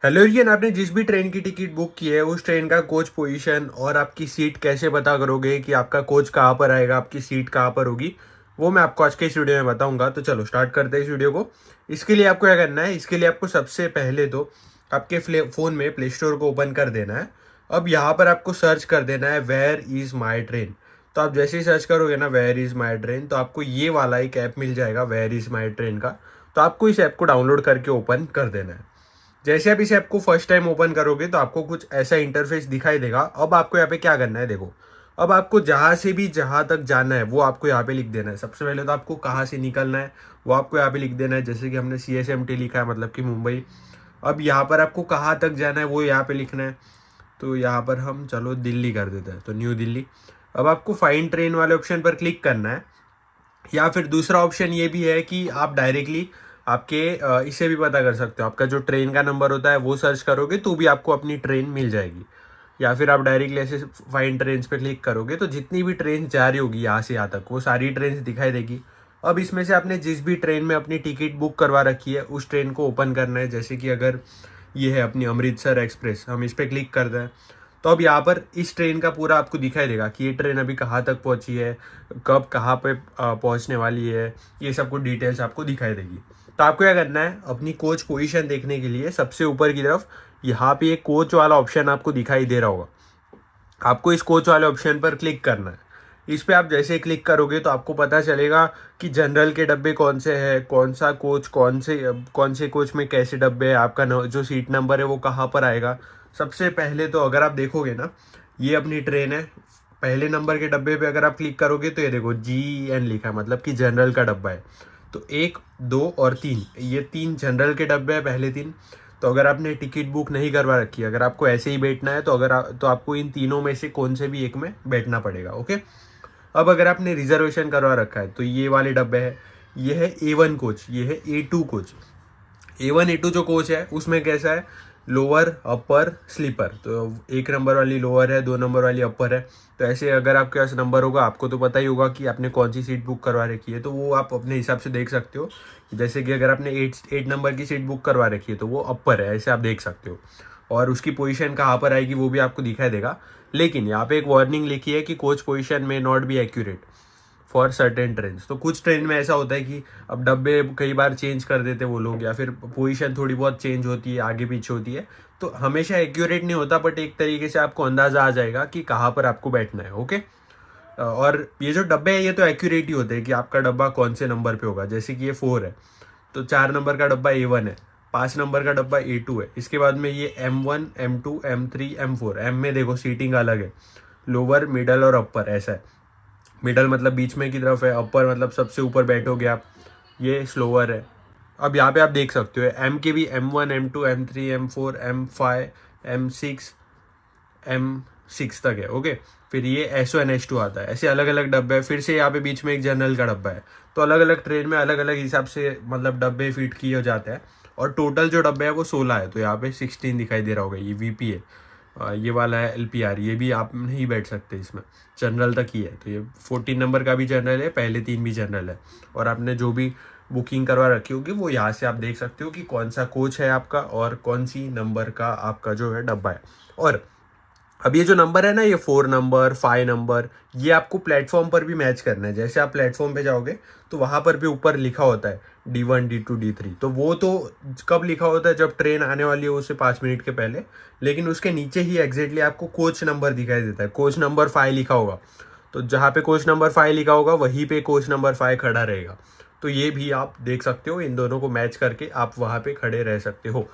Hello Ariane, आपने जिस भी ट्रेन की टिकट बुक की है उस ट्रेन का कोच पोजीशन और आपकी सीट कैसे पता करोगे कि आपका कोच कहाँ पर आएगा, आपकी सीट कहाँ पर होगी, वो मैं आपको आज के इस वीडियो में बताऊंगा। तो चलो स्टार्ट करते हैं इस वीडियो को। इसके लिए आपको क्या करना है, इसके लिए आपको सबसे पहले तो आपके फ़ोन में प्ले स्टोर को ओपन कर देना है। अब यहाँ पर आपको सर्च कर देना है वेयर इज़ माई ट्रेन। तो आप जैसे ही सर्च करोगे ना वेयर इज़ माई ट्रेन, तो आपको ये वाला एक ऐप मिल जाएगा वेयर इज़ माई ट्रेन का। तो आपको इस ऐप को डाउनलोड करके ओपन कर देना है। जैसे आप इस ऐप को फर्स्ट टाइम ओपन करोगे तो आपको कुछ ऐसा इंटरफेस दिखाई देगा। अब आपको यहाँ पे क्या करना है, देखो, अब आपको जहाँ से भी जहाँ तक जाना है वो आपको यहाँ पे लिख देना है। सबसे पहले तो आपको कहाँ से निकलना है वो आपको यहाँ पे लिख देना है। जैसे कि हमने CSMT लिखा है, मतलब कि मुंबई। अब यहाँ पर आपको कहाँ तक जाना है वो यहाँ पे लिखना है। तो यहाँ पर हम चलो दिल्ली कर देते हैं, तो न्यू दिल्ली। अब आपको फाइंड ट्रेन वाले ऑप्शन पर क्लिक करना है, या फिर दूसरा ऑप्शन ये भी है कि आप डायरेक्टली आपके इसे भी पता कर सकते हो। आपका जो ट्रेन का नंबर होता है वो सर्च करोगे तो भी आपको अपनी ट्रेन मिल जाएगी। या फिर आप डायरेक्टली ऐसे फाइंड ट्रेन्स पे क्लिक करोगे तो जितनी भी ट्रेन जा रही होगी यहाँ से यहाँ तक वो सारी ट्रेन दिखाई देगी। अब इसमें से आपने जिस भी ट्रेन में अपनी टिकट बुक करवा रखी है उस ट्रेन को ओपन करना है। जैसे कि अगर ये है अपनी अमृतसर एक्सप्रेस, हम इस पर क्लिक करते हैं तो अब यहाँ पर इस ट्रेन का पूरा आपको दिखाई देगा कि ये ट्रेन अभी कहाँ तक पहुँची है, कब कहाँ पे पहुँचने वाली है, ये सब कुछ डिटेल्स आपको दिखाई देगी। तो आपको क्या करना है, अपनी कोच पोजीशन देखने के लिए सबसे ऊपर की तरफ यहाँ पे एक कोच वाला ऑप्शन आपको दिखाई दे रहा होगा। आपको इस कोच वाले ऑप्शन पर क्लिक करना है। इस पे आप जैसे क्लिक करोगे तो आपको पता चलेगा कि जनरल के डब्बे कौन से हैं, कौन सा कोच, कौन से कोच में कैसे डब्बे हैं, आपका जो सीट नंबर है वो कहाँ पर आएगा। सबसे पहले तो अगर आप देखोगे ना, ये अपनी ट्रेन है, पहले नंबर के डब्बे पे अगर आप क्लिक करोगे तो ये देखो GN लिखा है, मतलब कि जनरल का डब्बा है। तो 1, 2 और 3, ये 3 जनरल के डब्बे हैं, पहले 3। तो अगर आपने टिकट बुक नहीं करवा रखी है, अगर आपको ऐसे ही बैठना है, तो तो आपको इन तीनों में से कौन से भी एक में बैठना पड़ेगा। ओके। अब अगर आपने रिजर्वेशन करवा रखा है तो ये वाले डब्बे हैं। ये है A1 कोच, ये है A2 कोच। A1 A2 जो कोच है उसमें कैसा है, लोअर, अपर, स्लीपर। तो 1 नंबर वाली लोअर है, 2 नंबर वाली अपर है। तो ऐसे अगर आपके पास नंबर होगा, आपको तो पता ही होगा कि आपने कौन सी सीट बुक करवा रखी है, तो वो आप अपने हिसाब से देख सकते हो। जैसे कि अगर आपने 8 नंबर की सीट बुक करवा रखी है तो वो अपर है, ऐसे आप देख सकते हो। और उसकी पोजीशन कहाँ पर आएगी वो भी आपको दिखाई देगा। लेकिन यहाँ पे एक वार्निंग लिखी है कि कोच पोजीशन में not be accurate for certain train. तो कुछ ट्रेन में ऐसा होता है कि अब डब्बे कई बार चेंज कर देते वो लोग, या फिर पोजीशन थोड़ी बहुत चेंज होती है, आगे पीछे होती है, तो हमेशा एक्यूरेट नहीं होता, बट एक तरीके से आपको अंदाजा आ जाएगा कि कहाँ पर आपको बैठना है। ओके। और ये जो डब्बे हैं ये तो एक्यूरेट ही होते हैं कि आपका डब्बा कौन से नंबर पे होगा। जैसे कि ये 4 है तो 4 नंबर का डब्बा A1 है, 5 नंबर का डब्बा A2 है। इसके बाद में ये M1, M2, M3, M4। M में देखो सीटिंग अलग है, लोअर, मिडल और अपर ऐसा है। मिडल मतलब बीच में की तरफ है, अपर मतलब सबसे ऊपर बैठोगे आप, ये स्लोअर है। अब यहाँ पे आप देख सकते हो एम के भी M1, M2, M3, M4, M5, M6, M6 तक है। ओके। फिर ये SO and S2 आता है, ऐसे अलग अलग डब्बे है। फिर से यहाँ पे बीच में एक जनरल का डब्बा है। तो अलग अलग ट्रेन में अलग अलग हिसाब से मतलब डब्बे फिट किए जाते हैं। और टोटल जो डब्बे है वो 16 है। तो यहाँ पे 16 दिखाई दे रहा होगा, ये VP है। ये वाला है LPR, ये भी आप नहीं बैठ सकते इसमें, जनरल तक ही है। तो ये 14 नंबर का भी जनरल है, पहले 3 भी जनरल है। और आपने जो भी बुकिंग करवा रखी होगी वो यहाँ से आप देख सकते हो कि कौन सा कोच है आपका और कौन सी नंबर का आपका जो है डब्बा है। और अब ये जो नंबर है ना, ये 4 नंबर, 5 नंबर, ये आपको प्लेटफॉर्म पर भी मैच करना है। जैसे आप प्लेटफॉर्म पे जाओगे तो वहाँ पर भी ऊपर लिखा होता है D1, D2, D3। तो वो तो कब लिखा होता है, जब ट्रेन आने वाली है उससे 5 मिनट के पहले। लेकिन उसके नीचे ही एग्जैक्टली आपको कोच नंबर दिखाई देता है, कोच नंबर 5 लिखा होगा। तो जहाँ पे कोच नंबर 5 लिखा होगा वहीं पे कोच नंबर 5 खड़ा रहेगा। तो ये भी आप देख सकते हो, इन दोनों को मैच करके आप वहाँ पे खड़े रह सकते हो।